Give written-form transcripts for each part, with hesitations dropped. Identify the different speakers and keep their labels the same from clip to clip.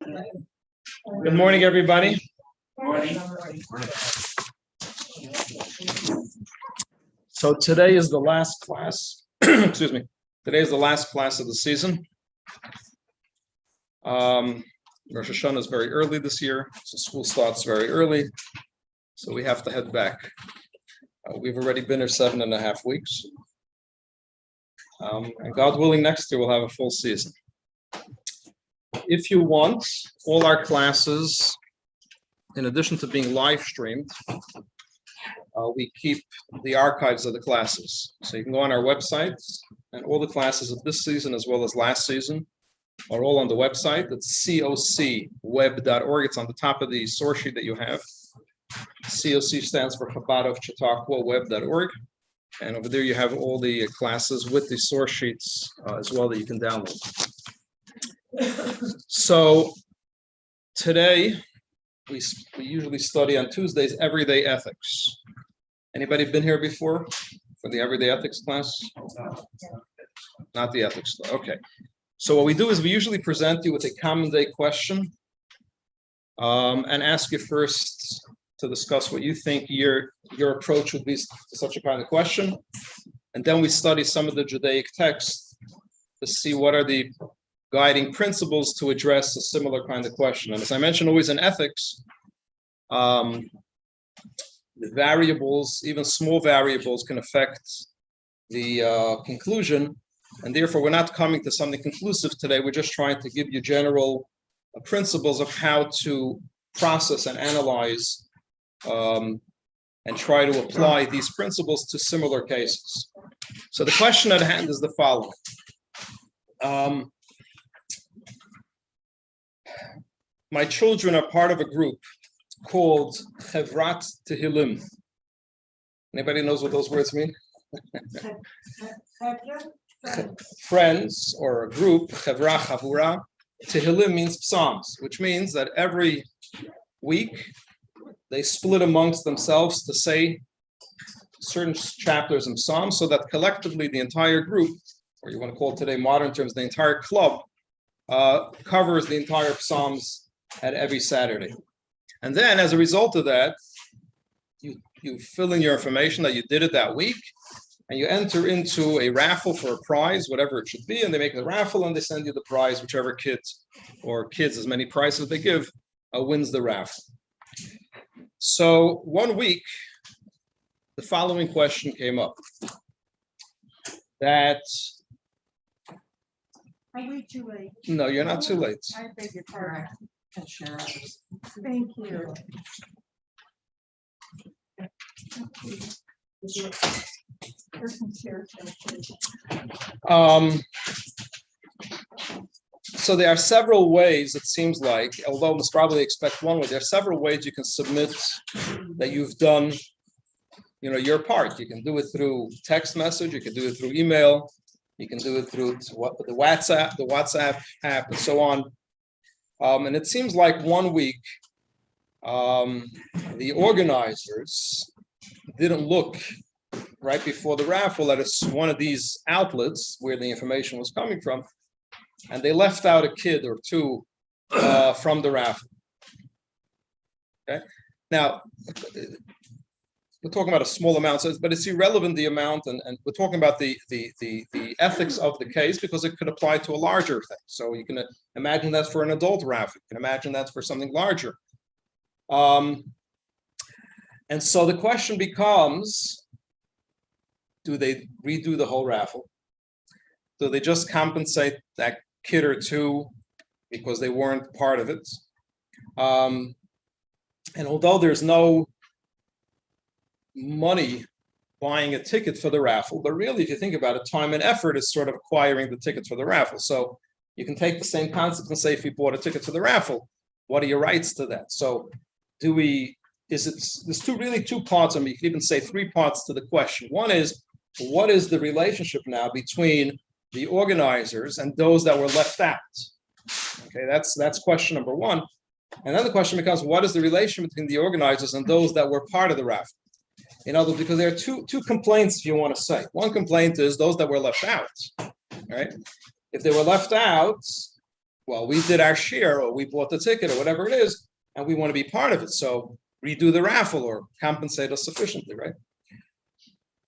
Speaker 1: Good morning, everybody. So today is the last class. Excuse me. Today is the last class of the season. Rosh Hashanah is very early this year, so school starts very early. So we have to head back. We've already been here 7.5 weeks. And God willing, next year we'll have a full season. If you want, all our classes, in addition to being live streamed, we keep the archives of the classes. So you can go on our website, and all the classes of this season as well as last season are all on the website. It's cocweb.org. It's on the top of the source sheet that you have. COC stands for Chabad of Chautauqua web.org. And over there you have all the classes with the source sheets as well that you can download. So today, we usually study on Tuesdays everyday ethics. Anybody been here before for the everyday ethics class? Not the ethics. Okay. So what we do is we usually present you with a common day question and ask you first to discuss what you think your approach would be to such a kind of question. And then we study some of the Judaic texts to see what are the guiding principles to address a similar kind of question. And as I mentioned, always in ethics, the variables, even small variables, can affect the conclusion. And therefore, we're not coming to something conclusive today. We're just trying to give you general principles of how to process and analyze and try to apply these principles to similar cases. So the question at hand is the following. My children are part of a group called Chevrat Tehillim. Anybody knows what those words mean? Friends or a group, Chevra, Chavura. Tehillim means psalms, which means that every week they split amongst themselves to say certain chapters in psalms so that collectively the entire group, or you want to call it today modern terms, the entire club, covers the entire psalms at every Saturday. And then as a result of that, you fill in your information that you did it that week, and you enter into a raffle for a prize, whatever it should be, and they make the raffle and they send you the prize, whichever kids, as many prizes they give, wins the raffle. So one week, the following question came up. That
Speaker 2: Are we too late?
Speaker 1: No, you're not too late.
Speaker 2: I beg your pardon. Thank you.
Speaker 1: So there are several ways, it seems like, although let's probably expect one way, there are several ways you can submit that you've done, your part. You can do it through text message, you can do it through email, you can do it through the WhatsApp app, and so on. And it seems like one week, the organizers didn't look right before the raffle at one of these outlets where the information was coming from, and they left out a kid or two from the raffle. Okay, now we're talking about a small amount, but it's irrelevant the amount, and we're talking about the ethics of the case because it could apply to a larger thing. So you can imagine that's for an adult raffle. You can imagine that's for something larger. And so the question becomes, do they redo the whole raffle? Do they just compensate that kid or two because they weren't part of it? And although there's no money buying a ticket for the raffle, but really, if you think about it, time and effort is sort of acquiring the tickets for the raffle. So you can take the same concept and say, if you bought a ticket for the raffle, what are your rights to that? So there's two parts, you can even say 3 parts to the question. One is, what is the relationship now between the organizers and those that were left out? Okay, that's question number one. And then the question becomes, what is the relation between the organizers and those that were part of the raffle? In other words, because there are two complaints, if you want to say. One complaint is those that were left out, right? If they were left out, well, we did our share, or we bought the ticket, or whatever it is, and we want to be part of it. So redo the raffle or compensate us sufficiently, right?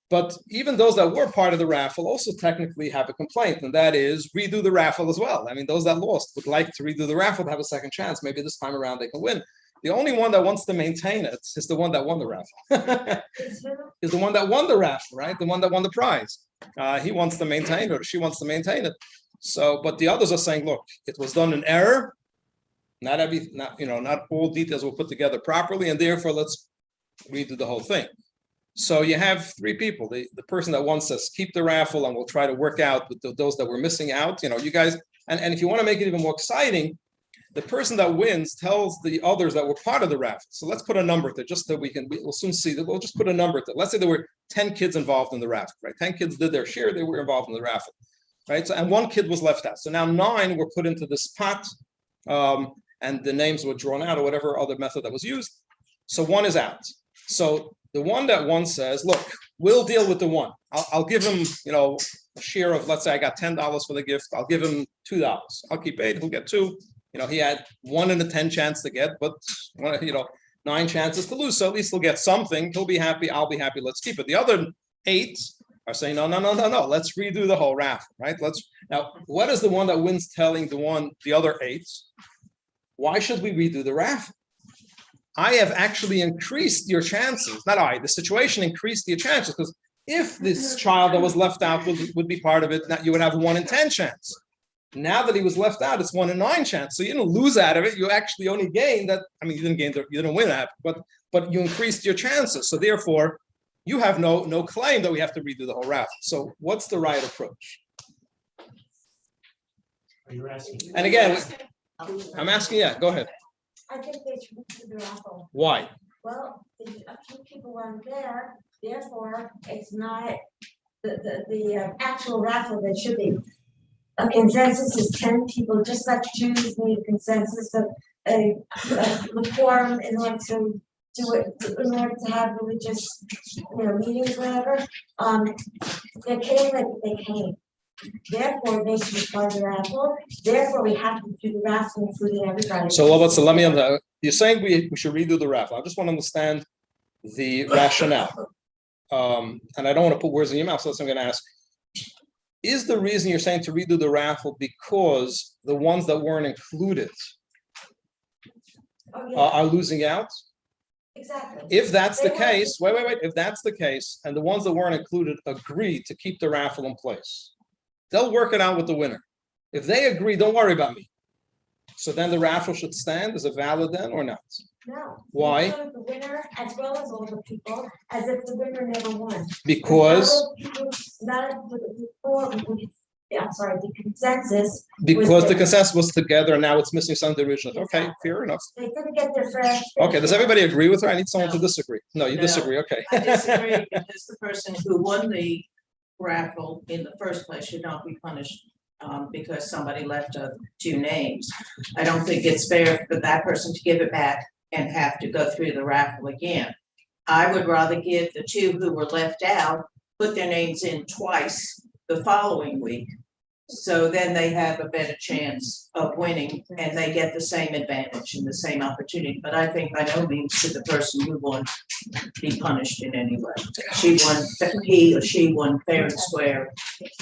Speaker 1: But even those that were part of the raffle also technically have a complaint, and that is redo the raffle as well. I mean, those that lost would like to redo the raffle to have a second chance. Maybe this time around they can win. The only one that wants to maintain it is the one that won the raffle. Is the one that won the raffle, right? The one that won the prize. He wants to maintain it, or she wants to maintain it. So, but the others are saying, look, it was done in error. Not all details were put together properly, and therefore let's redo the whole thing. So you have three people. The person that wants us keep the raffle, and we'll try to work out with those that were missing out. You guys, and if you want to make it even more exciting, the person that wins tells the others that were part of the raffle. So let's put a number to it, just so we'll soon see that. We'll just put a number to it. Let's say there were 10 kids involved in the raffle, right? 10 kids did their share, they were involved in the raffle, right? So, and one kid was left out. So now 9 were put into this pot, and the names were drawn out, or whatever other method that was used. So 1 is out. So the one that won says, look, we'll deal with the 1. I'll give him, a share of, let's say I got $10 for the gift. I'll give him $2. I'll keep 8, he'll get 2. He had 1 in a 10 chance to get, but 9 chances to lose. So at least he'll get something. He'll be happy. I'll be happy. Let's keep it. The other 8 are saying, no. Let's redo the whole raffle, right? Now, what is the one that wins telling the other 8? Why should we redo the raffle? I have actually increased your chances. The situation increased your chances, because if this child that was left out would be part of it, you would have a 1 in 10 chance. Now that he was left out, it's 1 in 9 chance. So you didn't lose out of it. You actually only gained that. I mean, you didn't win that, but you increased your chances. So therefore, you have no claim that we have to redo the whole raffle. So what's the right approach?
Speaker 3: Are you asking?
Speaker 1: And again, I'm asking. Yeah, go ahead.
Speaker 4: I think they should redo the raffle.
Speaker 1: Why?
Speaker 4: Well, a few people weren't there, therefore, it's not the actual raffle that should be. A consensus is 10 people, just like Jews need a consensus of a quorum in order to do it, in order to have religious, meetings, whatever. They came like they came. Therefore, they should be part of the raffle. Therefore, we have to do the raffle, including everybody.
Speaker 1: So let me on. You're saying we should redo the raffle. I just want to understand the rationale. And I don't want to put words in your mouth, so that's what I'm going to ask. Is the reason you're saying to redo the raffle because the ones that weren't included are losing out?
Speaker 4: Exactly.
Speaker 1: If that's the case, wait. If that's the case, and the ones that weren't included agree to keep the raffle in place, they'll work it out with the winner. If they agree, don't worry about me. So then the raffle should stand. Is it valid then or not?
Speaker 4: No.
Speaker 1: Why?
Speaker 4: The winner, as well as all the people, as if the winner never won.
Speaker 1: Because
Speaker 4: the consensus.
Speaker 1: the consensus was together, and now it's missing some of the original. Okay, fair enough.
Speaker 4: They couldn't get their fresh.
Speaker 1: Okay, does everybody agree with her? I need someone to
Speaker 3: No.
Speaker 1: disagree. No, you
Speaker 3: No.
Speaker 1: disagree. Okay.
Speaker 3: I disagree, because the person who won the raffle in the first place should not be punished because somebody left 2 names. I don't think it's fair for that person to give it back and have to go through the raffle again. I would rather give the 2 who were left out, put their names in twice the following week. So then they have a better chance of winning, and they get the same advantage and the same opportunity. But I think by no means should the person who won be punished in any way. He or she won fair and square.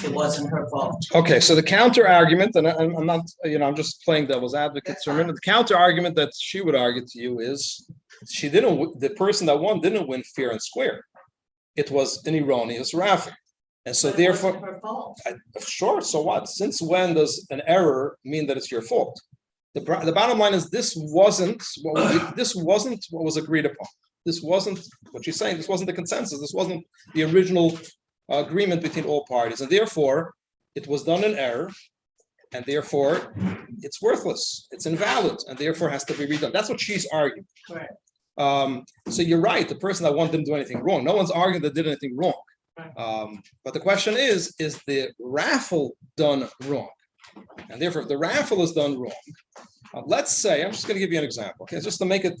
Speaker 3: It wasn't her fault.
Speaker 1: Okay, so the counter argument, and I'm not, I'm just playing devil's advocate for a minute. The counter argument that she would argue to you is the person that won didn't win fair and square. It was an erroneous raffle. And so
Speaker 3: But it wasn't
Speaker 1: therefore,
Speaker 3: her fault.
Speaker 1: sure, so what? Since when does an error mean that it's your fault? The bottom line is this wasn't what was agreed upon. This wasn't what she's saying. This wasn't the consensus. This wasn't the original agreement between all parties. And therefore, it was done in error. And therefore, it's worthless. It's invalid. And therefore has to be redone. That's what she's arguing.
Speaker 3: Correct.
Speaker 1: So you're right. The person that won didn't do anything wrong. No one's arguing that did anything wrong. But the question is the raffle done wrong? And therefore, if the raffle is done wrong, let's say, I'm just going to give you an example, okay, just to make it,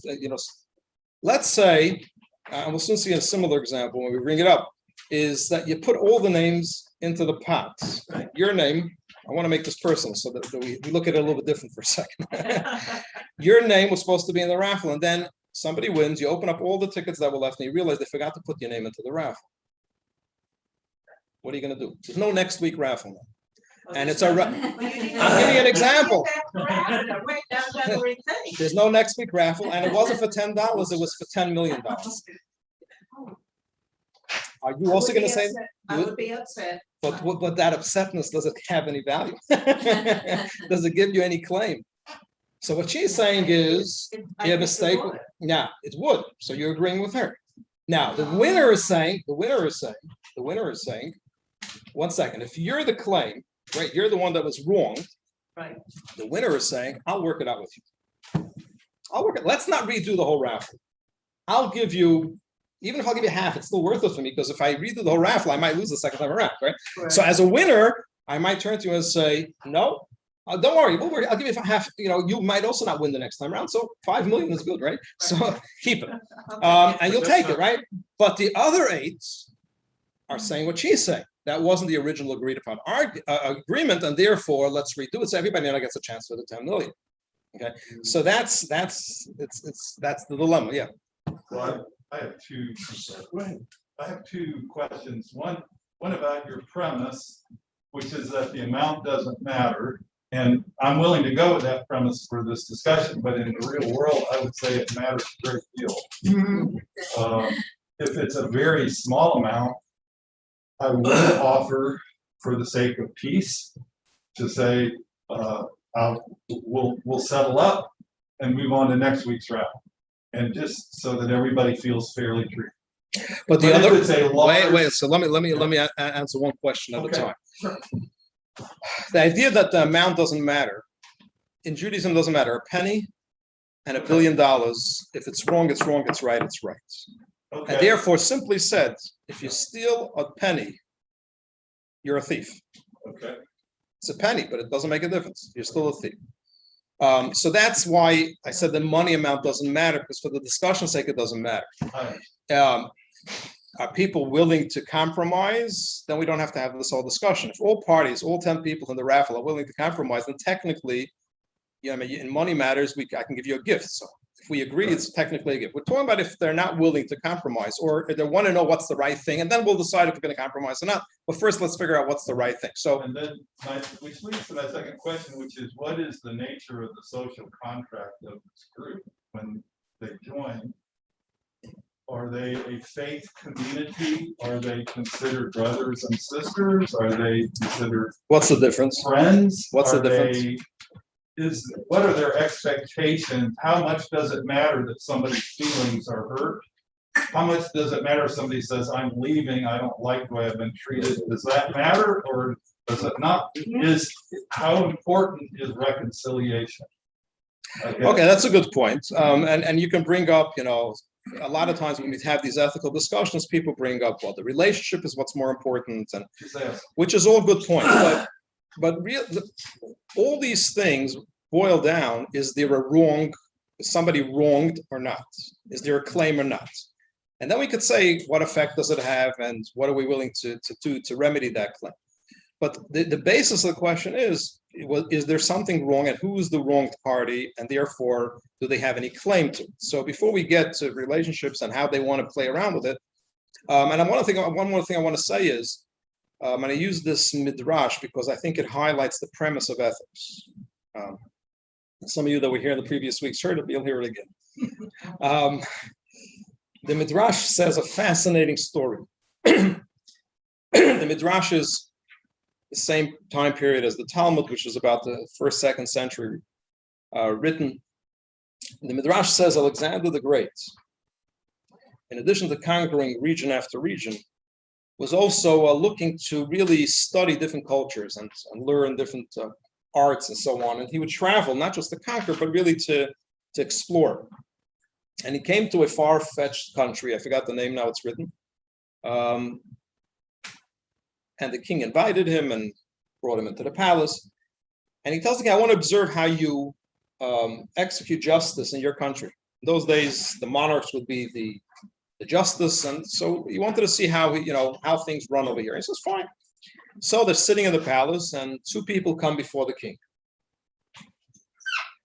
Speaker 1: let's say, and we'll soon see a similar example when we bring it up, is that you put all the names into the pot.
Speaker 3: Right.
Speaker 1: Your name I want to make this personal so that we look at it a little bit different for a second. Your name was supposed to be in the raffle, and then somebody wins. You open up all the tickets that were left, and you realize they forgot to put your name into the raffle. What are you going to do? There's no next week raffle now. And it's a. I'm giving you an example. There's no next week raffle, and it wasn't for $10. It was for $10 million. Are you also going to say?
Speaker 3: I would be upset.
Speaker 1: But that upsetness doesn't have any value. Does it give you any claim? So what she's saying is, you have a stake. Yeah, it would. So you're agreeing with her. Now the winner is saying. 1 second. If you're the claim, right? You're the one that was wrong.
Speaker 3: Right.
Speaker 1: The winner is saying, "I'll work it out with you. I'll work it. Let's not redo the whole raffle. I'll give you." Even if I'll give you half, it's still worth it for me because if I redo the whole raffle, I might lose the second time around, right? So as a winner, I might turn to you and say, no, don't worry, I'll give you half. You might also not win the next time around. So 5 million is good, right? So keep it. And you'll take it, right? But the other 8 are saying what she's saying. That wasn't the original agreed upon agreement, and therefore let's redo it so everybody now gets a chance for the 10 million. Okay, so that's the dilemma. Yeah.
Speaker 5: Well, I have two. I have 2 questions. One about your premise, which is that the amount doesn't matter, and I'm willing to go with that premise for this discussion. But in the real world, I would say it matters a great deal. If it's a very small amount, I would offer, for the sake of peace, to say we'll settle up and move on to next week's raffle. And just so that everybody feels fairly treated.
Speaker 1: But the other
Speaker 5: wait.
Speaker 1: So let me answer one question at a time.
Speaker 5: Sure.
Speaker 1: The idea that the amount doesn't matter in Judaism doesn't matter. A penny and $1 billion. If it's wrong, it's wrong. It's right, it's right.
Speaker 5: Okay.
Speaker 1: And therefore, simply said, if you steal a penny, you're a thief.
Speaker 5: Okay.
Speaker 1: It's a penny, but it doesn't make a difference. You're still a thief. So that's why I said the money amount doesn't matter, because for the discussion's sake, it doesn't matter. Are people willing to compromise? Then we don't have to have this whole discussion. If all parties, all 10 people in the raffle are willing to compromise, then technically, in money matters, I can give you a gift. So if we agree, it's technically a gift. We're talking about if they're not willing to compromise, or if they want to know what's the right thing, and then we'll decide if we're going to compromise or not. But first, let's figure out what's the right thing. So,
Speaker 5: and then which leads to my second question, which is, what is the nature of the social contract of this group when they join? Are they a faith community? Are they considered brothers and sisters? Are they considered
Speaker 1: what's the difference?
Speaker 5: Friends?
Speaker 1: What's the difference?
Speaker 5: What are their expectations? How much does it matter that somebody's feelings are hurt? How much does it matter if somebody says, I'm leaving, I don't like the way I've been treated? Does that matter, or does it not? How important is reconciliation?
Speaker 1: Okay, that's a good point. And you can bring up, a lot of times when we have these ethical discussions, people bring up, well, the relationship is what's more important, and which is all good points. But all these things boil down: is there a wrong? Is somebody wronged or not? Is there a claim or not? And then we could say, what effect does it have, and what are we willing to do to remedy that claim? But the basis of the question is there something wrong, and who is the wronged party, and therefore, do they have any claim to it? So before we get to relationships and how they want to play around with it, and one more thing I want to say is, and I use this midrash because I think it highlights the premise of ethics. Some of you that were here in the previous weeks heard it, but you'll hear it again. The midrash says a fascinating story. The midrash is the same time period as the Talmud, which is about the 1st, 2nd century written. The midrash says Alexander the Great, in addition to conquering region after region, was also looking to really study different cultures and learn different arts and so on. And he would travel, not just to conquer, but really to explore. And he came to a far-fetched country. I forgot the name now, it's written. And the king invited him and brought him into the palace. And he tells the king, I want to observe how you execute justice in your country. In those days, the monarchs would be the justice. And so he wanted to see how things run over here. He says, fine. So they're sitting in the palace, and two people come before the king.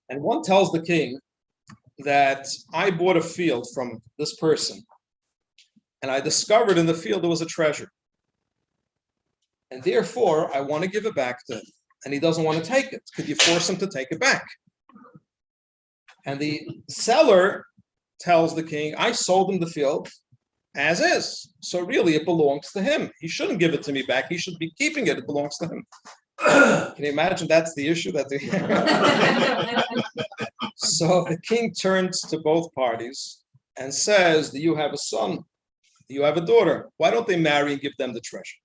Speaker 1: And one tells the king that I bought a field from this person, and I discovered in the field there was a treasure. And therefore, I want to give it back to him. And he doesn't want to take it. Could you force him to take it back? And the seller tells the king, I sold him the field as is. So really, it belongs to him. He shouldn't give it to me back. He should be keeping it. It belongs to him. Can you imagine that's the issue? So the king turns to both parties and says, do you have a son? Do you have a daughter? Why don't they marry and give them the treasure?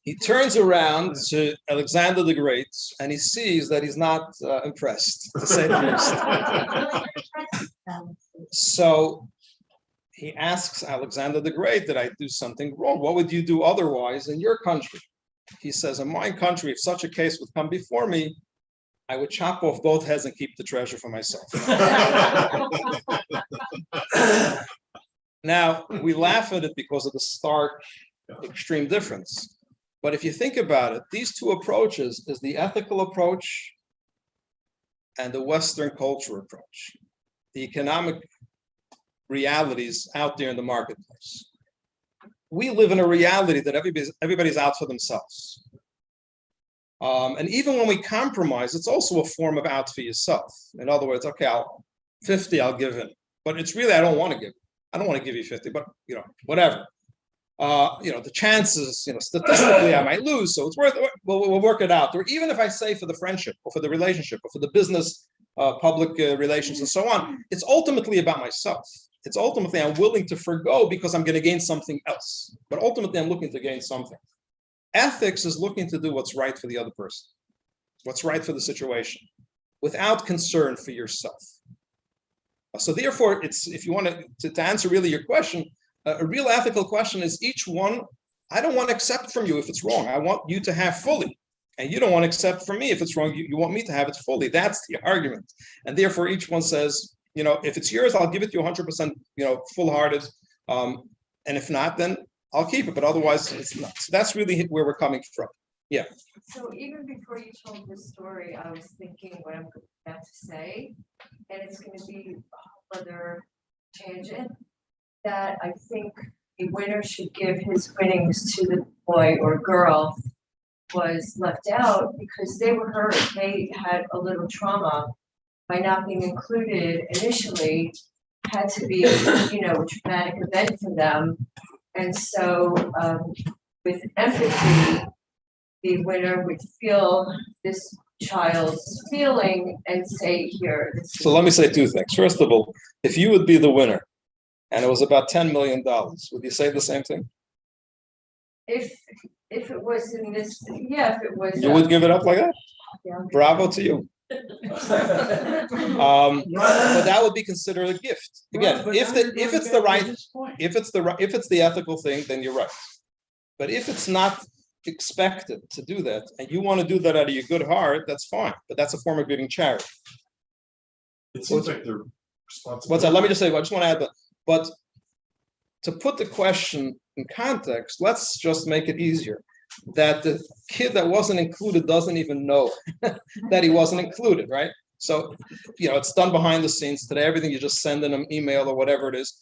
Speaker 1: He turns around to Alexander the Great and he sees that he's not impressed, to say the least. So he asks Alexander the Great, did I do something wrong? What would you do otherwise in your country? He says, in my country, if such a case would come before me, I would chop off both heads and keep the treasure for myself. Now, we laugh at it because of the stark, extreme difference. But if you think about it, these two approaches is the ethical approach and the Western culture approach, the economic realities out there in the marketplace. We live in a reality that everybody's out for themselves. And even when we compromise, it's also a form of out for yourself. In other words, okay, 50, I'll give in. But it's really, I don't want to give. I don't want to give you 50, but whatever. The chances, statistically, I might lose. So it's worth it. We'll work it out. Or even if I say for the friendship or for the relationship or for the business, public relations and so on, it's ultimately about myself. It's ultimately I'm willing to forgo because I'm going to gain something else. But ultimately, I'm looking to gain something. Ethics is looking to do what's right for the other person, what's right for the situation, without concern for yourself. So therefore, if you want to answer really your question, a real ethical question is each one, I don't want to accept from you if it's wrong. I want you to have fully. And you don't want to accept from me if it's wrong. You want me to have it fully. That's the argument. And therefore, each one says, if it's yours, I'll give it to you 100%, full-hearted. And if not, then I'll keep it. But otherwise, it's not. So that's really where we're coming from. Yeah.
Speaker 6: So even before you told this story, I was thinking what I'm about to say, and it's going to be a whole other tangent, that I think a winner should give his winnings to the boy or girl was left out because they were hurt. They had a little trauma by not being included initially, had to be, a traumatic event for them. And so with empathy, the winner would feel this child's feeling and say, here.
Speaker 1: So let me say two things. First of all, if you would be the winner and it was about $10 million, would you say the same thing?
Speaker 6: If it was in this, if it was.
Speaker 1: You would give it up like that?
Speaker 6: Yeah,
Speaker 1: Bravo to you. But that would be considered a gift. Again, if it's the ethical thing, then you're right. But if it's not expected to do that, and you want to do that out of your good heart, that's fine. But that's a form of giving charity.
Speaker 7: It seems like they're responsible.
Speaker 1: What's that? Let me just say, I just want to add that. But to put the question in context, let's just make it easier. That the kid that wasn't included doesn't even know that he wasn't included, right? So, it's done behind the scenes today. Everything you just send in an email or whatever it is.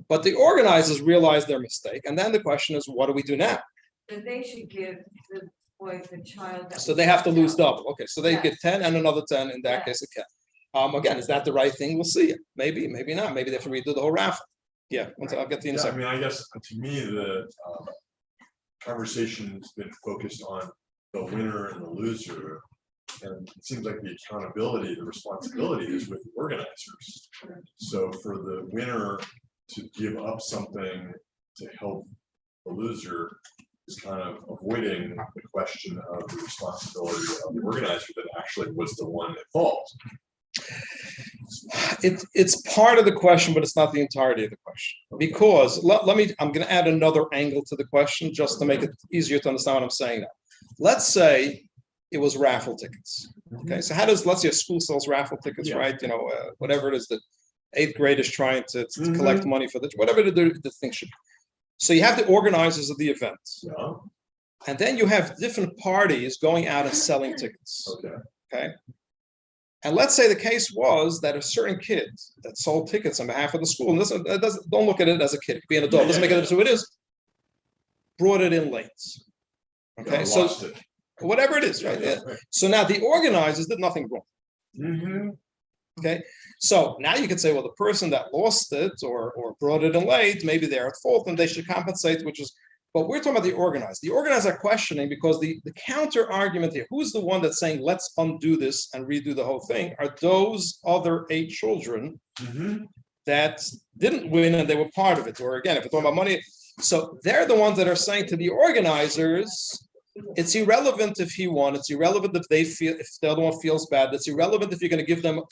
Speaker 1: But the organizers realize their mistake. And then the question is, what do we do now?
Speaker 6: Then they should give the boy, the child.
Speaker 1: So they have to lose double. Okay, so they get 10 and another 10. In that case, it can. Again, is that the right thing? We'll see. Maybe not. Maybe they have to redo the whole raffle. Yeah, I'll get to you in a second.
Speaker 7: I guess to me, the conversation has been focused on the winner and the loser. And it seems like the accountability, the responsibility is with the organizers. So for the winner to give up something to help the loser is kind of avoiding the question of the responsibility of the organizer that actually was the one at fault.
Speaker 1: It's part of the question, but it's not the entirety of the question. Because I'm going to add another angle to the question just to make it easier to understand what I'm saying now. Let's say it was raffle tickets. Okay, so let's say a school sells raffle tickets, right? Whatever it is that 8th grade is trying to collect money for whatever the thing should be. So you have the organizers of the event,
Speaker 7: Yeah,
Speaker 1: and then you have different parties going out and selling tickets.
Speaker 7: okay.
Speaker 1: Okay. And let's say the case was that a certain kid that sold tickets on behalf of the school, and this don't look at it as a kid, it could be an adult, doesn't make a difference who it is, brought it in late. Okay,
Speaker 7: Yeah,
Speaker 1: so
Speaker 7: lost it.
Speaker 1: whatever it is, right? Yeah. So now the organizers did nothing wrong.
Speaker 7: Mhm.
Speaker 1: Okay, so now you could say, well, the person that lost it or brought it in late, maybe they're at fault and they should compensate, which is, but we're talking about the organized. The organized are questioning because the counter argument here, who's the one that's saying, let's undo this and redo the whole thing, are those other 8 children
Speaker 7: Mhm.
Speaker 1: that didn't win and they were part of it. Or again, if we're talking about money, so they're the ones that are saying to the organizers, it's irrelevant if he won. It's irrelevant if they feel, if the other one feels bad. It's irrelevant if you're going to give them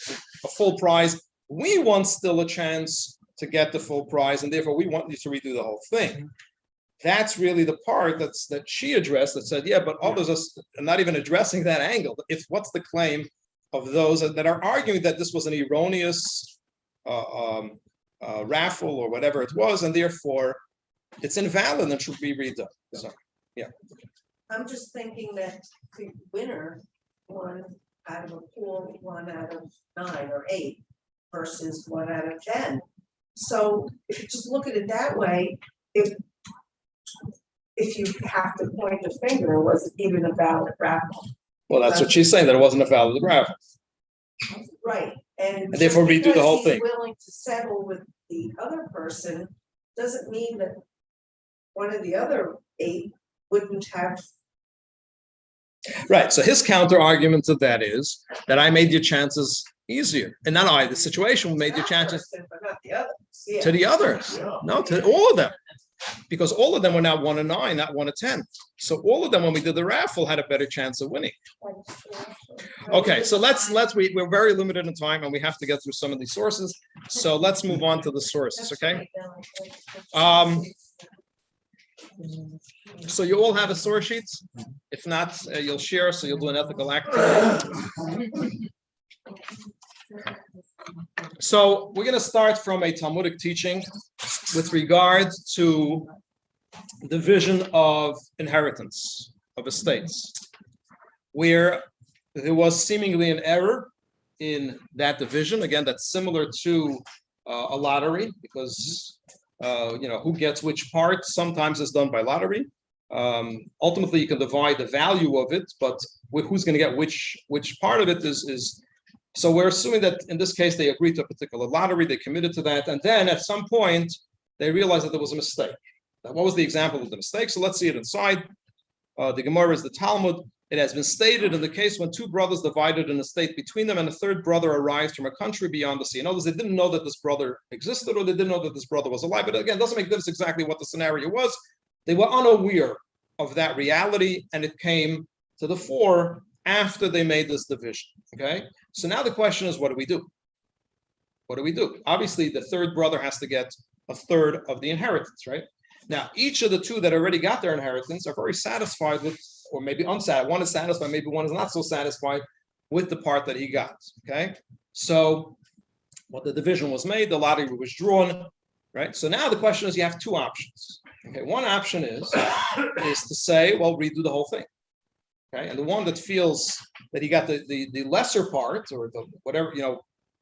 Speaker 1: a full prize. We want still a chance to get the full prize, and therefore we want you to redo the whole thing. That's really the part that she addressed, that said, yeah, but others are not even addressing that angle. If what's the claim of those that are arguing that this was an erroneous raffle or whatever it was, and therefore it's invalid and should be redone. So, yeah.
Speaker 2: I'm just thinking that the winner won out of a pool, 1 out of 9 or 8 versus 1 out of 10. So if you just look at it that way, if you have to point the finger, was it even a valid raffle?
Speaker 1: Well, that's what she's saying, that it wasn't a valid raffle.
Speaker 2: Right, and
Speaker 1: therefore
Speaker 2: just
Speaker 1: redo the whole
Speaker 2: because he's
Speaker 1: thing.
Speaker 2: willing to settle with the other person doesn't mean that one of the other 8 wouldn't have.
Speaker 1: Right. So his counter argument to that is that I made your chances easier. And not I, the situation made your chances
Speaker 2: But not the others, yeah.
Speaker 1: to the others.
Speaker 7: Yeah.
Speaker 1: No, to all of them. Because all of them were now 1 and 9, not 1 and 10. So all of them, when we did the raffle, had a better chance of winning. Okay, so we're very limited in time and we have to get through some of these sources. So let's move on to the sources, okay? So you all have a source sheet? If not, you'll share, so you'll do an ethical activity. So we're going to start from a Talmudic teaching with regard to division of inheritance of estates, where there was seemingly an error in that division. Again, that's similar to a lottery, because who gets which part sometimes is done by lottery. Ultimately, you can divide the value of it, but who's going to get which part of it is. So we're assuming that in this case they agreed to a particular lottery, they committed to that, and then at some point they realized that there was a mistake. Now, what was the example of the mistake? So let's see it inside. The Gemara is the Talmud. It has been stated in the case when 2 brothers divided an estate between them, and a third brother arrived from a country beyond the sea. In other words, they didn't know that this brother existed, or they didn't know that this brother was alive. But again, it doesn't make difference exactly what the scenario was. They were unaware of that reality, and it came to the fore after they made this division. Okay, so now the question is, what do we do? What do we do? Obviously, the third brother has to get a third of the inheritance, right? Now, each of the 2 that already got their inheritance are very satisfied with, or maybe unsatisfied. One is satisfied, maybe one is not so satisfied with the part that he got. Okay, so what the division was made, the lottery was drawn, right? So now the question is, you have 2 options. Okay, one option is to say, well, redo the whole thing. Okay, and the one that feels that he got the lesser part, or the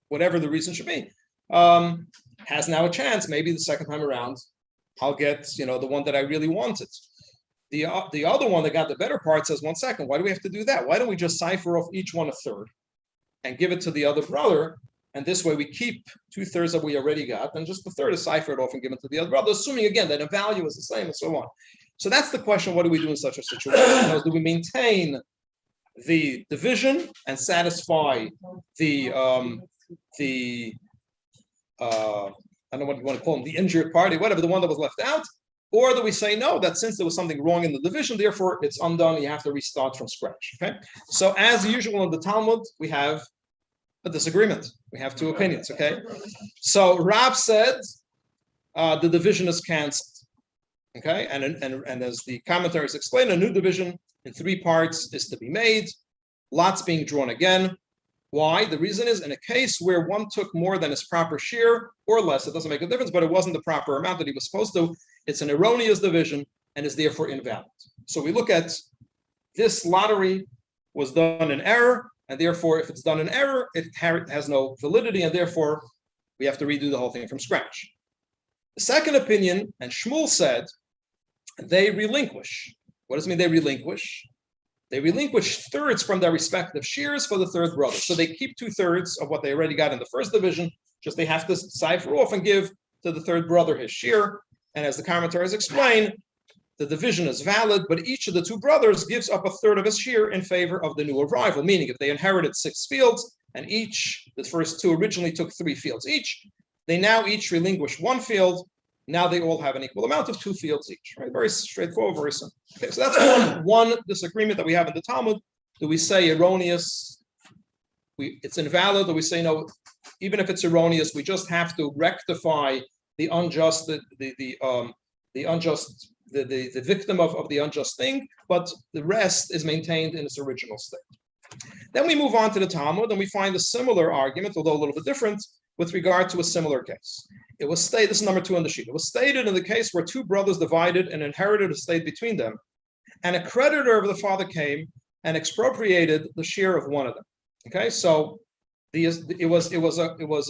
Speaker 1: whatever the reason should be, has now a chance. Maybe the second time around, I'll get the one that I really wanted. The other one that got the better part says, 1 second, why do we have to do that? Why don't we just cipher off each one a third and give it to the other brother? And this way we keep 2/3 that we already got, and just the third is ciphered off and given to the other brother, assuming again that the value is the same and so on. So that's the question: what do we do in such a situation? Do we maintain the division and satisfy the I don't know what you want to call them, the injured party, whatever, the one that was left out? Or do we say no, that since there was something wrong in the division, therefore it's undone, you have to restart from scratch? Okay. So as usual in the Talmud, we have a disagreement. We have 2 opinions. Okay. So Rab said the division is canceled. Okay, and as the commentaries explain, a new division in 3 parts is to be made. Lots being drawn again. Why? The reason is, in a case where one took more than his proper share or less, it doesn't make a difference, but it wasn't the proper amount that he was supposed to, it's an erroneous division and is therefore invalid. So we look at this lottery was done in error, and therefore, if it's done in error, it has no validity, and therefore, we have to redo the whole thing from scratch. The second opinion, and Shmuel said, they relinquish. What does it mean they relinquish? They relinquish thirds from their respective shares for the third brother. So they keep 2/3 of what they already got in the first division, just they have to cipher off and give to the third brother his share. And as the commentaries explain, the division is valid, but each of the two brothers gives up 1/3 of his share in favor of the new arrival, meaning if they inherited 6 fields and each, the first two originally took 3 fields each, they now each relinquish 1 field. Now they all have an equal amount of 2 fields each, right? Very straightforward, very simple. Okay, so that's one disagreement that we have in the Talmud. Do we say erroneous? It's invalid, or we say no, even if it's erroneous, we just have to rectify the unjust, the victim of the unjust thing, but the rest is maintained in its original state. Then we move on to the Talmud, and we find a similar argument, although a little bit different, with regard to a similar case. It was stated, this is number 2 on the sheet. It was stated in the case where 2 brothers divided and inherited a estate between them, and a creditor of the father came and expropriated the share of one of them. Okay, so it was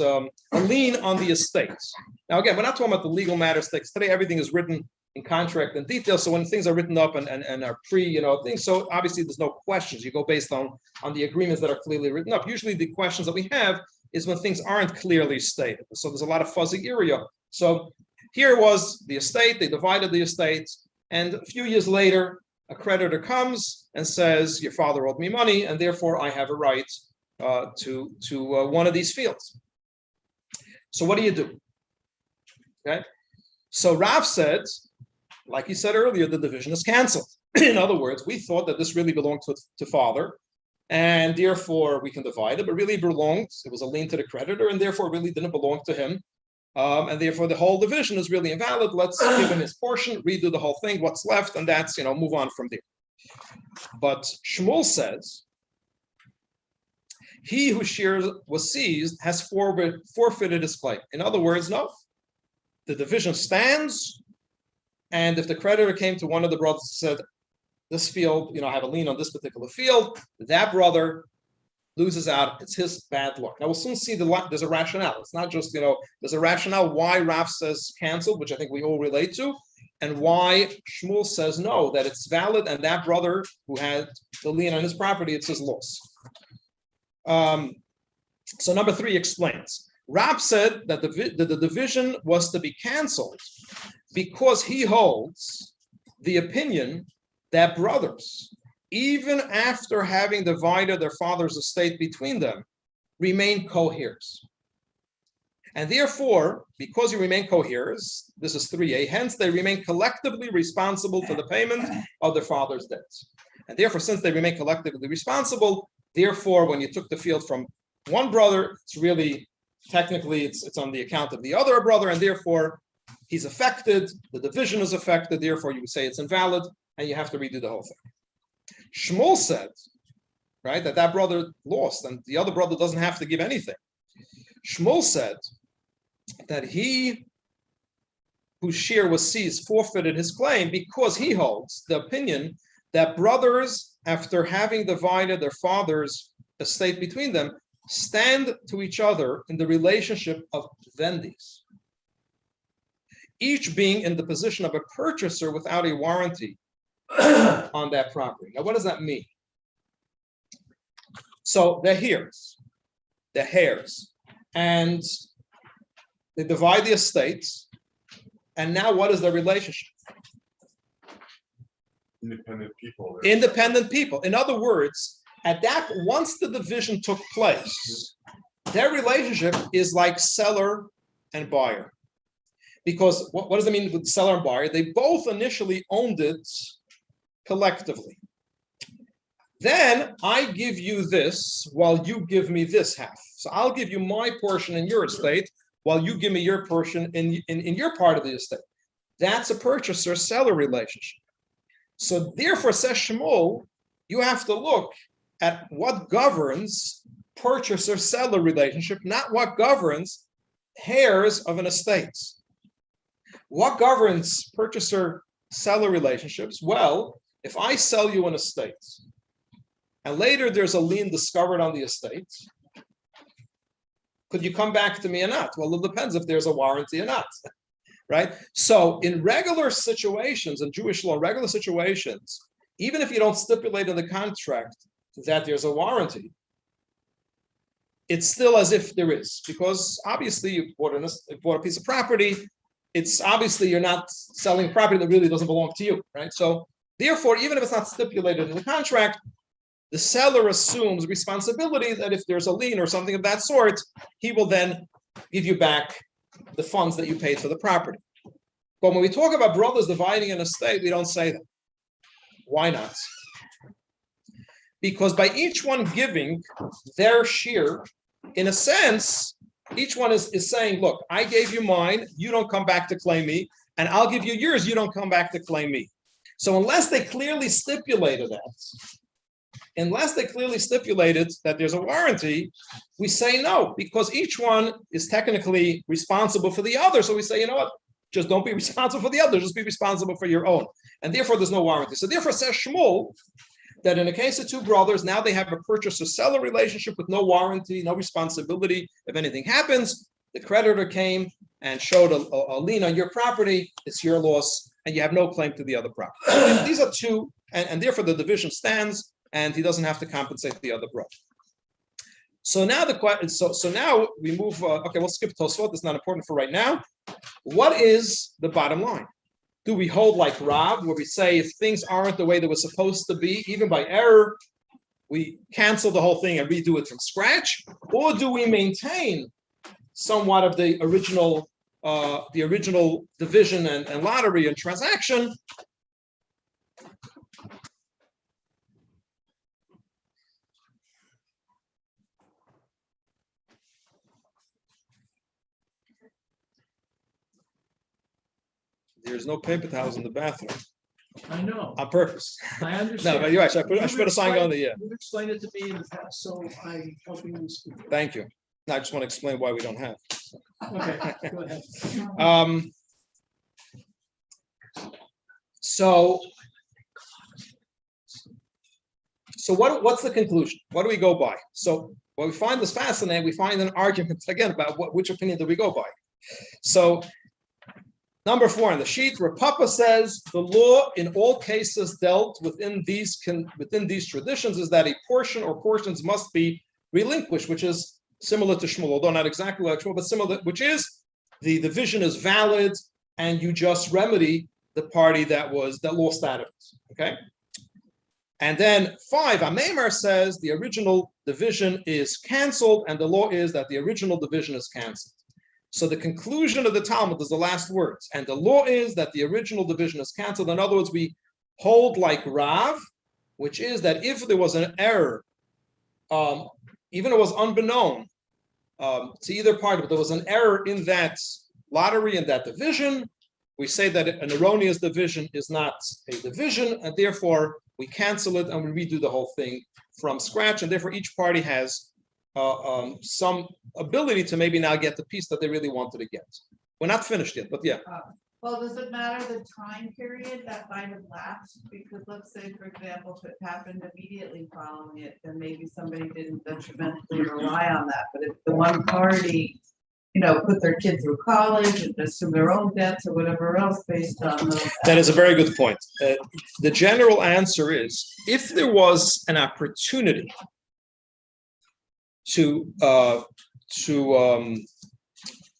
Speaker 1: a lien on the estates. Now again, we're not talking about the legal matters. Today everything is written in contract and detail. So when things are written up and are things, so obviously there's no questions. You go based on the agreements that are clearly written up. Usually the questions that we have is when things aren't clearly stated. So there's a lot of fuzzy area. So here was the estate, they divided the estate, and a few years later, a creditor comes and says, your father owed me money, and therefore I have a right to one of these fields. So what do? Okay. So Rav said, like he said earlier, the division is canceled. In other words, we thought that this really belonged to father, and therefore we can divide it, but really belonged, it was a lien to the creditor, and therefore it really didn't belong to him. And therefore the whole division is really invalid. Let's give him his portion, redo the whole thing, what's left, and that's, move on from there. But Shmuel says, he whose share was seized has forfeited his claim. In other words, no, the division stands, and if the creditor came to one of the brothers and said, this field, I have a lien on this particular field, that brother loses out. It's his bad luck. Now we'll soon see there's a rationale. It's not just, there's a rationale why Rav says canceled, which I think we all relate to, and why Shmuel says no, that it's valid, and that brother who had the lien on his property, it's his loss. So number 3 explains. Rav said that the division was to be canceled because he holds the opinion that brothers, even after having divided their father's estate between them, remain co-heirs. And therefore, because you remain co-heirs, this is 3a, hence they remain collectively responsible for the payment of their father's debts. And therefore, since they remain collectively responsible, therefore, when you took the field from one brother, it's really, technically, it's on the account of the other brother, and therefore, he's affected, the division is affected, therefore you would say it's invalid, and you have to redo the whole thing. Shmuel said, right, that brother lost, and the other brother doesn't have to give anything. Shmuel said that he whose share was seized forfeited his claim because he holds the opinion that brothers, after having divided their father's estate between them, stand to each other in the relationship of vendis, each being in the position of a purchaser without a warranty on that property. Now, what does that mean? So they're heirs, and they divide the estates, and now what is their relationship?
Speaker 7: Independent people.
Speaker 1: Independent people. In other words, once the division took place, their relationship is like seller and buyer. Because what does it mean with seller and buyer? They both initially owned it collectively. Then I give you this while you give me this half. So I'll give you my portion in your estate while you give me your portion in your part of the estate. That's a purchaser-seller relationship. So therefore, says Shmuel, you have to look at what governs purchaser-seller relationship, not what governs heirs of an estate. What governs purchaser-seller relationships? Well, if I sell you an estate, and later there's a lien discovered on the estate, could you come back to me or not? Well, it depends if there's a warranty or not, right? So in regular situations, in Jewish law, regular situations, even if you don't stipulate in the contract that there's a warranty, it's still as if there is, because obviously you bought a piece of property. It's obviously you're not selling property that really doesn't belong to you, right? So therefore, even if it's not stipulated in the contract, the seller assumes responsibility that if there's a lien or something of that sort, he will then give you back the funds that you paid for the property. But when we talk about brothers dividing an estate, we don't say that. Why not? Because by each one giving their share, in a sense, each one is saying, look, I gave you mine, you don't come back to claim me, and I'll give you yours, you don't come back to claim me. So unless they clearly stipulated that, there's a warranty, we say no, because each one is technically responsible for the other. So we say, you know what, just don't be responsible for the other, just be responsible for your own. And therefore, there's no warranty. So therefore, says Shmuel, that in the case of two brothers, now they have a purchaser-seller relationship with no warranty, no responsibility. If anything happens, the creditor came and showed a lien on your property, it's your loss, and you have no claim to the other property. These are two, and therefore the division stands, and he doesn't have to compensate the other brother. So now so now we move. Okay, we'll skip Tosfot. It's not important for right now. What is the bottom line? Do we hold like Rav, where we say if things aren't the way they were supposed to be, even by error, we cancel the whole thing and redo it from scratch? Or do we maintain somewhat of the original division and lottery and transaction? There's no paper towels in the bathroom.
Speaker 8: I know,
Speaker 1: On purpose.
Speaker 8: I
Speaker 1: No,
Speaker 8: understand.
Speaker 1: but you're right. I should put a sign on the, yeah.
Speaker 8: You've explained it to me in the past, so I'm helping you speak.
Speaker 1: Thank you. No, I just want to explain why we don't have.
Speaker 8: Okay, go ahead.
Speaker 1: So what's the conclusion? What do we go by? So what we find is fascinating. We find an argument again about which opinion do we go by. So number 4 on the sheet, where Papa says the law in all cases dealt within these traditions is that a portion or portions must be relinquished, which is similar to Shmuel, although not exactly like Shmuel, but similar, which is the division is valid and you just remedy the party that lost out of it. Okay. And then 5, Amemar says the original division is canceled, and the law is that the original division is canceled. So the conclusion of the Talmud is the last words, and the law is that the original division is canceled. In other words, we hold like Rav, which is that if there was an error, even if it was unbeknown to either party, but there was an error in that lottery, in that division, we say that an erroneous division is not a division, and therefore we cancel it and we redo the whole thing from scratch, and therefore each party has some ability to maybe now get the piece that they really wanted to get. We're not finished yet, but yeah.
Speaker 9: Well, does it matter the time period that might have lapsed? Because let's say, for example, if it happened immediately following it, then maybe somebody didn't detrimentally rely on that. But if the one party, put their kid through college and assume their own debts or whatever else based on those.
Speaker 1: That is a very good point. The general answer is, if there was an opportunity to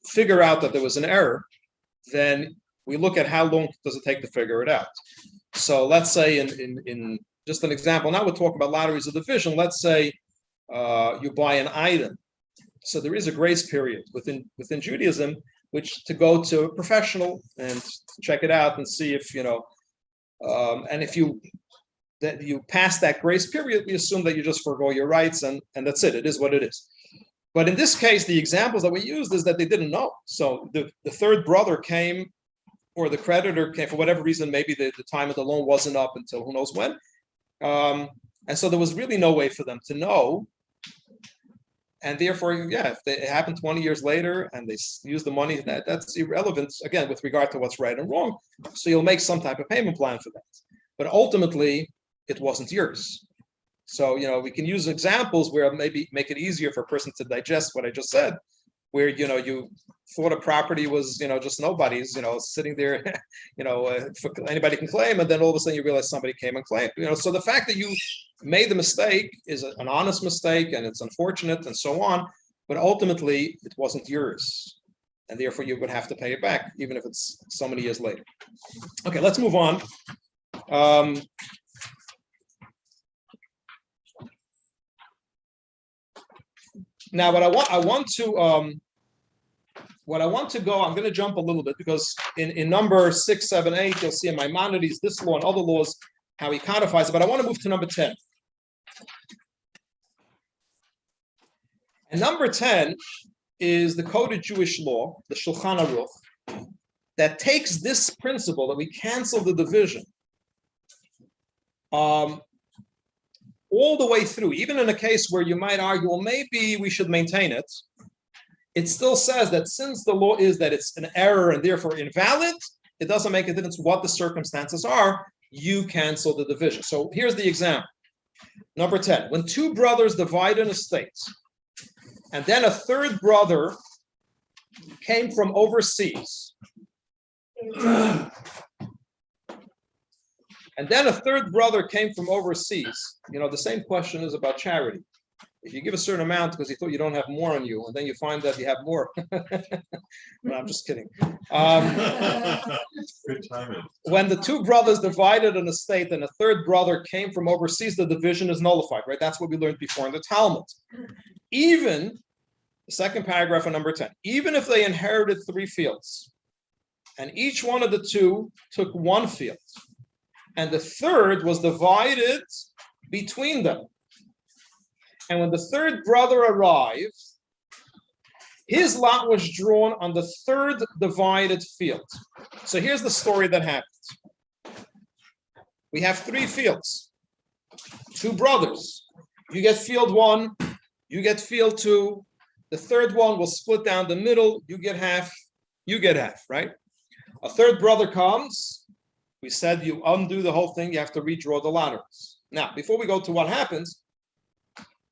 Speaker 1: figure out that there was an error, then we look at how long does it take to figure it out. So let's say in just an example, now we're talking about lotteries of division. Let's say you buy an item. So there is a grace period within Judaism, which to go to a professional and check it out and see if, and if you pass that grace period, we assume that you just forgo your rights and that's it. It is what it is. But in this case, the examples that we used is that they didn't know. So the third brother came, or the creditor came, for whatever reason, maybe the time of the loan wasn't up until who knows when. And so there was really no way for them to know. And therefore, yeah, if it happened 20 years later and they use the money, that's irrelevant, again, with regard to what's right and wrong. So you'll make some type of payment plan for that. But ultimately, it wasn't yours. So, we can use examples where maybe make it easier for a person to digest what I just said, where, you thought a property was, just nobody's, sitting there, anybody can claim, and then all of a sudden you realize somebody came and claimed, so the fact that you made the mistake is an honest mistake, and it's unfortunate and so on, but ultimately it wasn't yours. And therefore you would have to pay it back, even if it's so many years later. Okay, let's move on. Now, what I want to go, I'm going to jump a little bit, because in number 6, 7, 8, you'll see in Maimonides, this law and other laws, how he codifies it, but I want to move to number 10. And number 10 is the coded Jewish law, the Shulchan Aruch, that takes this principle that we cancel the division all the way through, even in a case where you might argue, well, maybe we should maintain it. It still says that since the law is that it's an error and therefore invalid, it doesn't make a difference what the circumstances are, you cancel the division. So here's the example. Number 10, when two brothers divide an estate, and then a third brother came from overseas, and then a third brother came from overseas, the same question is about charity. If you give a certain amount because you thought you don't have more on you, and then you find that you have more. No, I'm just kidding.
Speaker 7: Good timing.
Speaker 1: When the two brothers divided an estate and a third brother came from overseas, the division is nullified, right? That's what we learned before in the Talmud. Even, the second paragraph of number 10, even if they inherited 3 fields, and each one of the two took 1 field, and the third was divided between them. And when the third brother arrived, his lot was drawn on the third divided field. So here's the story that happened. We have 3 fields, 2 brothers. You get field 1, you get field 2. The third one will split down the middle. You get half, right? A third brother comes. We said you undo the whole thing. You have to redraw the laterals. Now, before we go to what happens,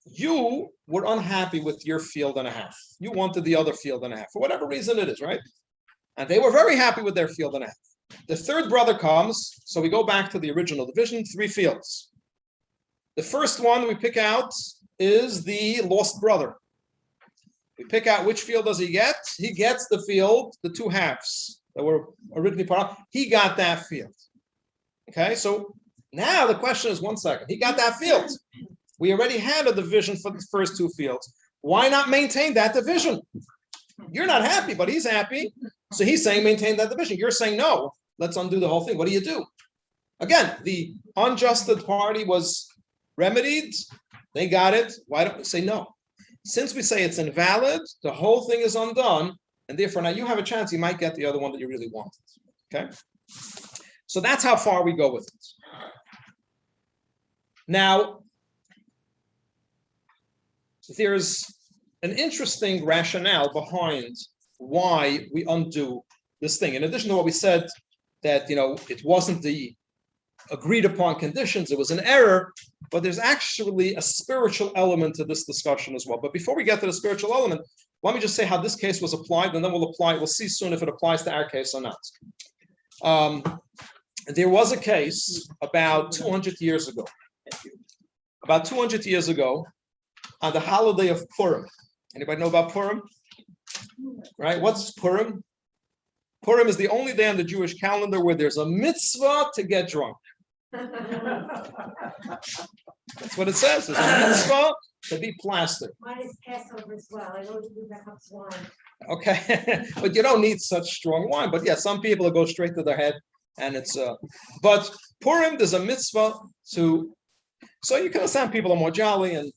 Speaker 1: you were unhappy with your field and a half. You wanted the other field and a half, for whatever reason it is, right? And they were very happy with their field and a half. The third brother comes, so we go back to the original division, 3 fields. The first one we pick out is the lost brother. We pick out which field does he get? He gets the field, the 2 halves that were originally part of. He got that field. Okay, so now the question is, 1 second, he got that field. We already had a division for the first 2 fields. Why not maintain that division? You're not happy, but he's happy. So he's saying maintain that division. You're saying, no, let's undo the whole thing. What do you do? Again, the unjusted party was remedied. They got it. Why don't we say no? Since we say it's invalid, the whole thing is undone. And therefore, now you have a chance. You might get the other one that you really wanted. Okay? So that's how far we go with it. Now, there's an interesting rationale behind why we undo this thing. In addition to what we said, that it wasn't the agreed upon conditions, it was an error, but there's actually a spiritual element to this discussion as well. But before we get to the spiritual element, let me just say how this case was applied, and then we'll see soon if it applies to our case or not. There was a case about 200 years ago. About 200 years ago, on the holiday of Purim. Anybody know about Purim? Right? What's Purim? Purim is the only day on the Jewish calendar where there's a mitzvah to get drunk. That's what it says. There's a mitzvah to be plastered.
Speaker 4: Mine is Passover as well. I don't do that cups wine.
Speaker 1: Okay, but you don't need such strong wine. But yeah, some people go straight to their head, and it's. But Purim, there's a mitzvah to. So you can understand people are more jolly, and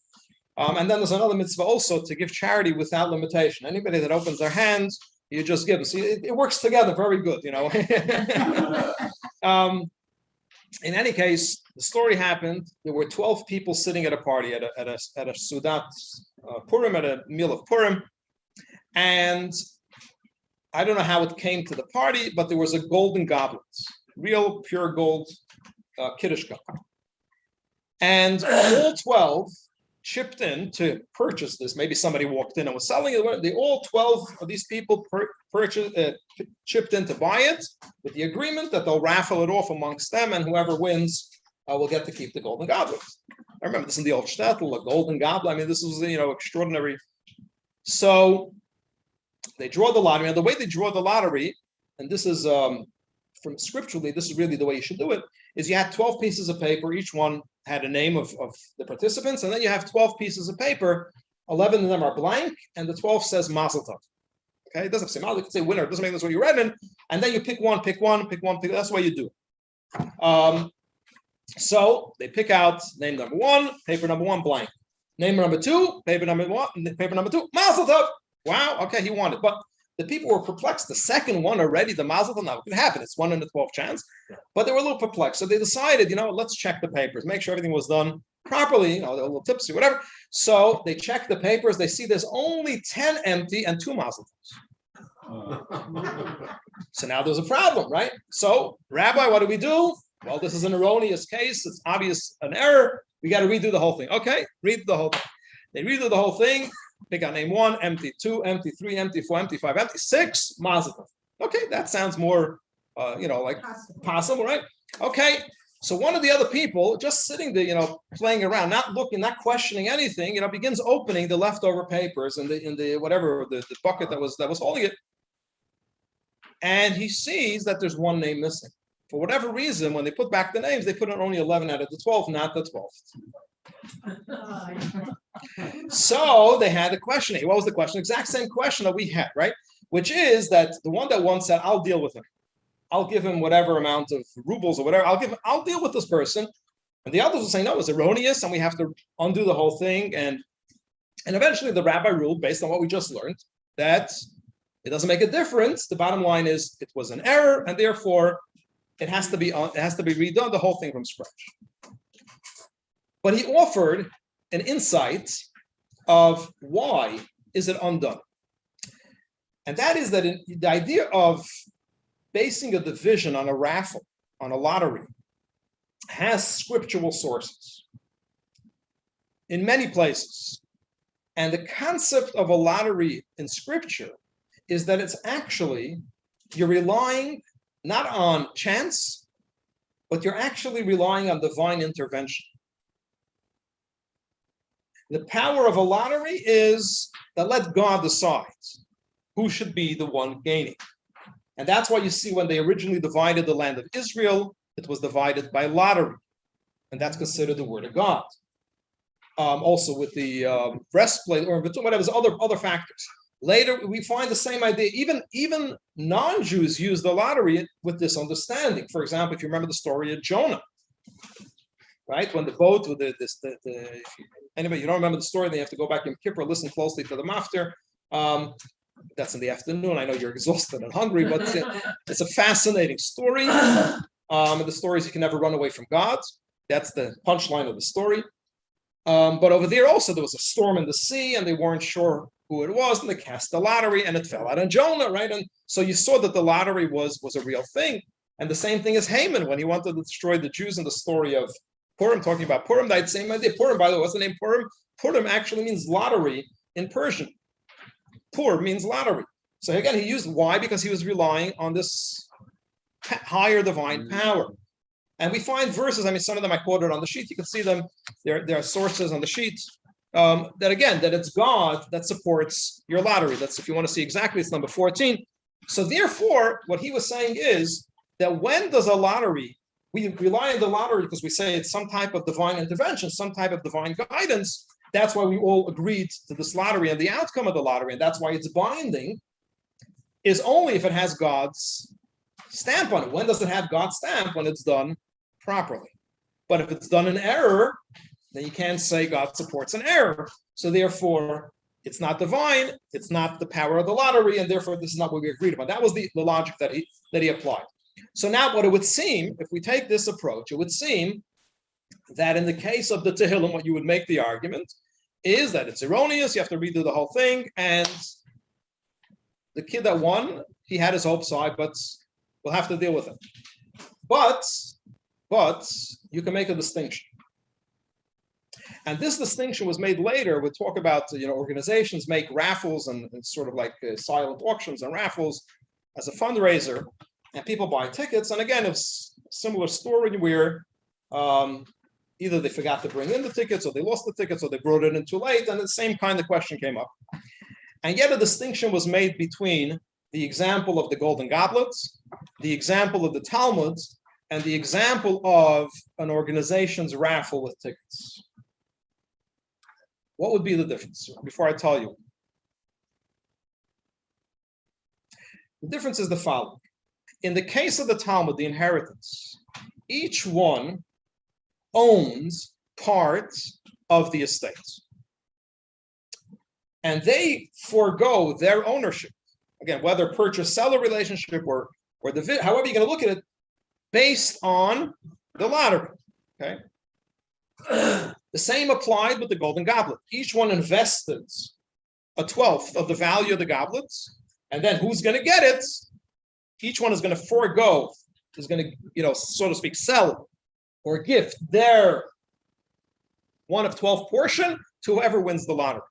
Speaker 1: then there's another mitzvah also to give charity without limitation. Anybody that opens their hands, you just give them. See, it works together very good, In any case, the story happened. There were 12 people sitting at a party at a Sudat Purim, at a meal of Purim, and I don't know how it came to the party, but there was a golden goblet, real pure gold Kiddush cup. And all 12 chipped in to purchase this. Maybe somebody walked in and was selling it. They all 12 of these people chipped in to buy it with the agreement that they'll raffle it off amongst them, and whoever wins will get to keep the golden goblet. I remember this in the old shtetl, a golden goblet. I mean, this was extraordinary. So they draw the lottery. And the way they draw the lottery, and this is from scripturally, this is really the way you should do it, is you had 12 pieces of paper. Each one had a name of the participants, and then you have 12 pieces of paper. 11 of them are blank, and the 12 says Mazel Tov. Okay, it doesn't say Mazel, it can say winner. It doesn't make this what you read in, and then you pick one. That's the way you do it. So they pick out name number 1, paper number 1, blank. Name number 2, paper number 1, paper number 2, Mazel Tov. Wow, okay, he won it. But the people were perplexed. The second one already, the Mazel Tov, now it can happen. It's 1 in the 12 chance. But they were a little perplexed. So they decided, let's check the papers, make sure everything was done properly, they're a little tipsy, whatever. So they check the papers. They see there's only 10 empty and 2 Mazel Tovs. So now there's a problem, right? So, Rabbi, what do we do? Well, this is an erroneous case. It's obvious an error. We got to redo the whole thing. Okay, read the whole thing. They redo the whole thing. Pick out name 1, empty, 2, empty, 3, empty, 4, empty, 5, empty, 6, Mazel Tov. Okay, that sounds more, like possible, right? Okay, so one of the other people just sitting there, playing around, not looking, not questioning anything, begins opening the leftover papers in the whatever the bucket that was holding it, and he sees that there's one name missing. For whatever reason, when they put back the names, they put in only 11 out of the 12, not the 12th. So they had a question. What was the question? Exact same question that we had, right? Which is that the one that once said, I'll deal with him. I'll give him whatever amount of rubles or whatever. I'll deal with this person. And the others will say, no, it's erroneous, and we have to undo the whole thing. And eventually the rabbi ruled, based on what we just learned, that it doesn't make a difference. The bottom line is it was an error, and therefore it has to be redone, the whole thing from scratch. But he offered an insight of why is it undone. And that is that the idea of basing a division on a raffle, on a lottery, has scriptural sources in many places. And the concept of a lottery in scripture is that it's actually, you're relying not on chance, but you're actually relying on divine intervention. The power of a lottery is that let God decide who should be the one gaining. And that's why you see when they originally divided the land of Israel, it was divided by lottery. And that's considered the word of God. Also with the breastplate, or whatever, other factors. Later, we find the same idea. Even non-Jews use the lottery with this understanding. For example, if you remember the story of Jonah, right? When the boat with anyway, you don't remember the story, then you have to go back in Kippur, listen closely to the maftir. That's in the afternoon. I know you're exhausted and hungry, but it's a fascinating story. And the story is you can never run away from God. That's the punchline of the story. But over there also, there was a storm in the sea, and they weren't sure who it was, and they cast the lottery, and it fell out on Jonah, right? And so you saw that the lottery was a real thing. And the same thing as Haman, when he wanted to destroy the Jews in the story of Purim, talking about Purim, that same idea. Purim, by the way, what's the name Purim? Purim actually means lottery in Persian. Pur means lottery. So again, he used why? Because he was relying on this higher divine power. And we find verses, some of them I quoted on the sheet, you can see them, there are sources on the sheet, that it's God that supports your lottery. That's, if you want to see exactly, it's number 14. So therefore, what he was saying is that when does a lottery, we rely on the lottery because we say it's some type of divine intervention, some type of divine guidance. That's why we all agreed to this lottery, and the outcome of the lottery, and that's why it's binding, is only if it has God's stamp on it. When does it have God's stamp? When it's done properly. But if it's done in error, then you can't say God supports an error. So therefore, it's not divine, it's not the power of the lottery, and therefore this is not what we agreed upon. That was the logic that he applied. So now what it would seem, if we take this approach, it would seem that in the case of the Tehillim, what you would make the argument is that it's erroneous. You have to redo the whole thing. And the kid that won, he had his hopes high, but we'll have to deal with it. But you can make a distinction. And this distinction was made later. We'll talk about, organizations make raffles and sort of like silent auctions and raffles as a fundraiser, and people buy tickets. And again, it's a similar story where either they forgot to bring in the tickets, or they lost the tickets, or they brought it in too late, and the same kind of question came up. And yet a distinction was made between the example of the golden goblets, the example of the Talmud, and the example of an organization's raffle with tickets. What would be the difference? Before I tell you. The difference is the following. In the case of the Talmud, the inheritance, each one owns part of the estate. And they forego their ownership. Again, whether purchase-seller relationship or the however you're going to look at it, based on the lottery. Okay. The same applied with the golden goblet. Each one invested a 1/12 of the value of the goblets, and then who's going to get it? Each one is going to forego, is going to, so to speak, sell or gift their 1/12 portion to whoever wins the lottery.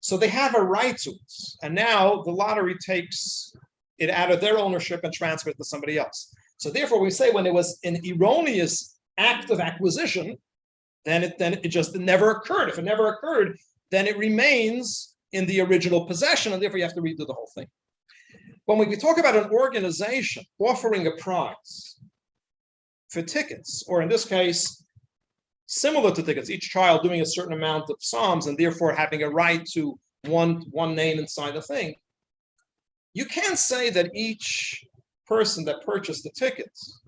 Speaker 1: So they have a right to it. And now the lottery takes it out of their ownership and transfers it to somebody else. So therefore, we say when it was an erroneous act of acquisition, then it just never occurred. If it never occurred, then it remains in the original possession, and therefore you have to redo the whole thing. When we talk about an organization offering a prize for tickets, or in this case, similar to tickets, each child doing a certain amount of psalms and therefore having a right to one name inside the thing, you can't say that each person that purchased the tickets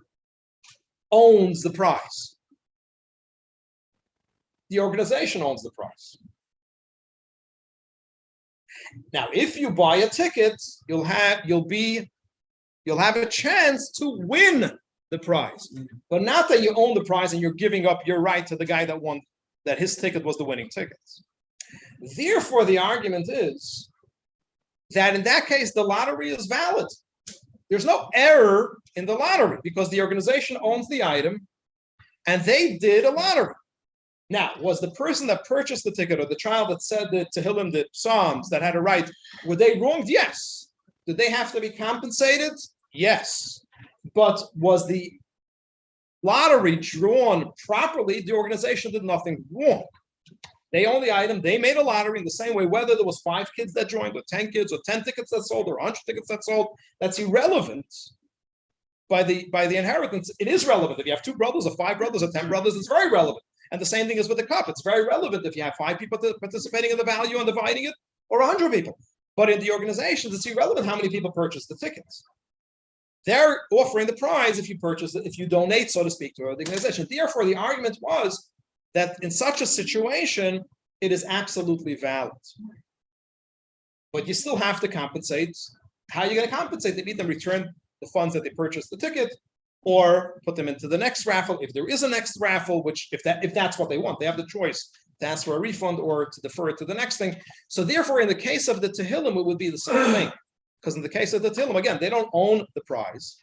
Speaker 1: owns the prize. The organization owns the prize. Now, if you buy a ticket, you'll have a chance to win the prize, but not that you own the prize and you're giving up your right to the guy that won, that his ticket was the winning ticket. Therefore, the argument is that in that case, the lottery is valid. There's no error in the lottery because the organization owns the item and they did a lottery. Now, was the person that purchased the ticket or the child that said the Tehillim, the Psalms, that had a right, were they wronged? Yes. Did they have to be compensated? Yes. But was the lottery drawn properly? The organization did nothing wrong. They own the item. They made a lottery in the same way, whether there was 5 kids that joined or 10 kids or 10 tickets that sold or 100 tickets that sold. That's irrelevant. By the inheritance, it is relevant. If you have 2 brothers or 5 brothers or 10 brothers, it's very relevant. And the same thing is with the cup. It's very relevant if you have 5 people participating in the value and dividing it, or 100 people. But in the organizations, it's irrelevant how many people purchase the tickets. They're offering the prize if you purchase it, if you donate, so to speak, to the organization. Therefore, the argument was that in such a situation, it is absolutely valid. But you still have to compensate. How are you going to compensate? They need them return the funds that they purchased the ticket, or put them into the next raffle if there is a next raffle, which if that's what they want, they have the choice to ask for a refund or to defer it to the next thing. So therefore, in the case of the Tehillim, it would be the same thing. Because in the case of the Tehillim, again, they don't own the prize.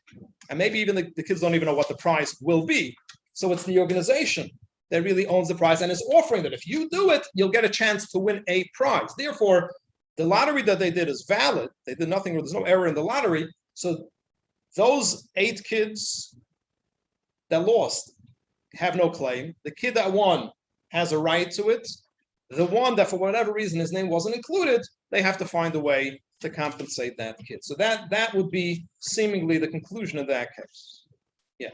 Speaker 1: And maybe even the kids don't even know what the prize will be. So it's the organization that really owns the prize and is offering that if you do it, you'll get a chance to win a prize. Therefore, the lottery that they did is valid. They did nothing, there's no error in the lottery. So those 8 kids that lost have no claim. The kid that won has a right to it. The one that, for whatever reason, his name wasn't included, they have to find a way to compensate that kid. So that would be seemingly the conclusion of that case. Yeah.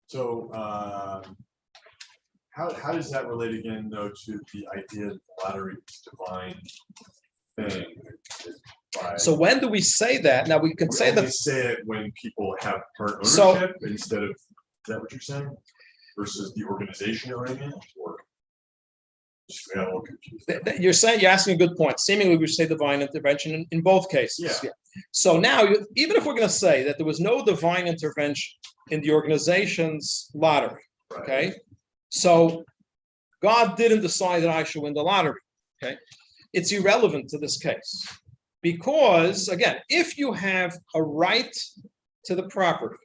Speaker 7: So how does that relate again, though, to the idea that the lottery is divine thing?
Speaker 1: So when do we say that? Now we can say
Speaker 7: only
Speaker 1: that.
Speaker 7: Say it when people have part ownership
Speaker 1: So,
Speaker 7: instead of, is that what you're saying? Versus the organization owning it, or just got a little confused.
Speaker 1: You're asking a good point. Seemingly we say divine intervention in both cases.
Speaker 7: Yeah.
Speaker 1: So now, even if we're going to say that there was no divine intervention in the organization's lottery,
Speaker 7: Right.
Speaker 1: okay? So God didn't decide that I should win the lottery. Okay, it's irrelevant to this case because, again, if you have a right to the property,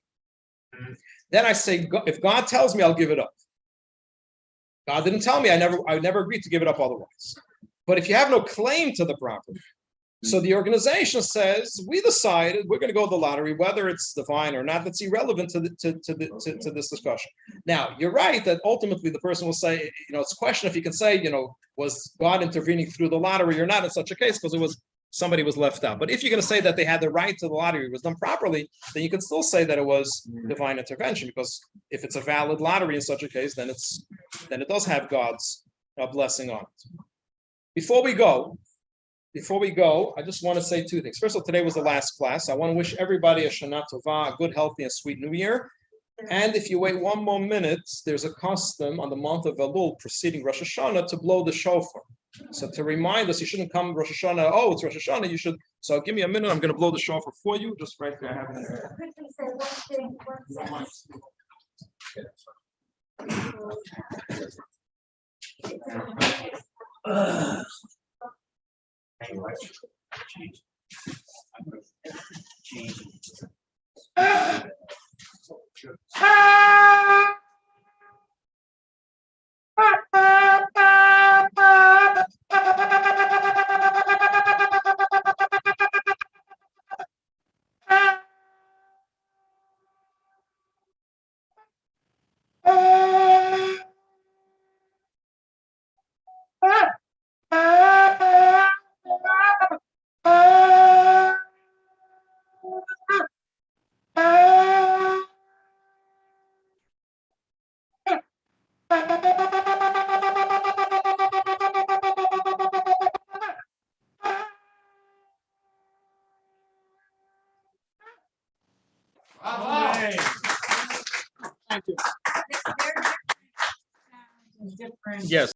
Speaker 1: then I say, if God tells me, I'll give it up. God didn't tell me, I never agreed to give it up otherwise. But if you have no claim to the property, so the organization says, we decided we're going to go to the lottery, whether it's divine or not, that's irrelevant to this discussion. Now, you're right that ultimately the person will say, it's a question if you can say, was God intervening through the lottery or not in such a case, because somebody was left out. But if you're going to say that they had the right to the lottery, it was done properly, then you can still say that it was divine intervention, because if it's a valid lottery in such a case, then it does have God's blessing on it. Before we go, I just want to say two things. First of all, today was the last class. I want to wish everybody a Shana Tova, a good, healthy, and sweet New Year. And if you wait one more minute, there's a custom on the month of Elul preceding Rosh Hashanah to blow the shofar. So to remind us, you shouldn't come Rosh Hashanah, oh, it's Rosh Hashanah, you should. So give me a minute, I'm going to blow the shofar for you, just right there. I have it there.
Speaker 4: Quickly say one thing, one sentence.
Speaker 1: Yes.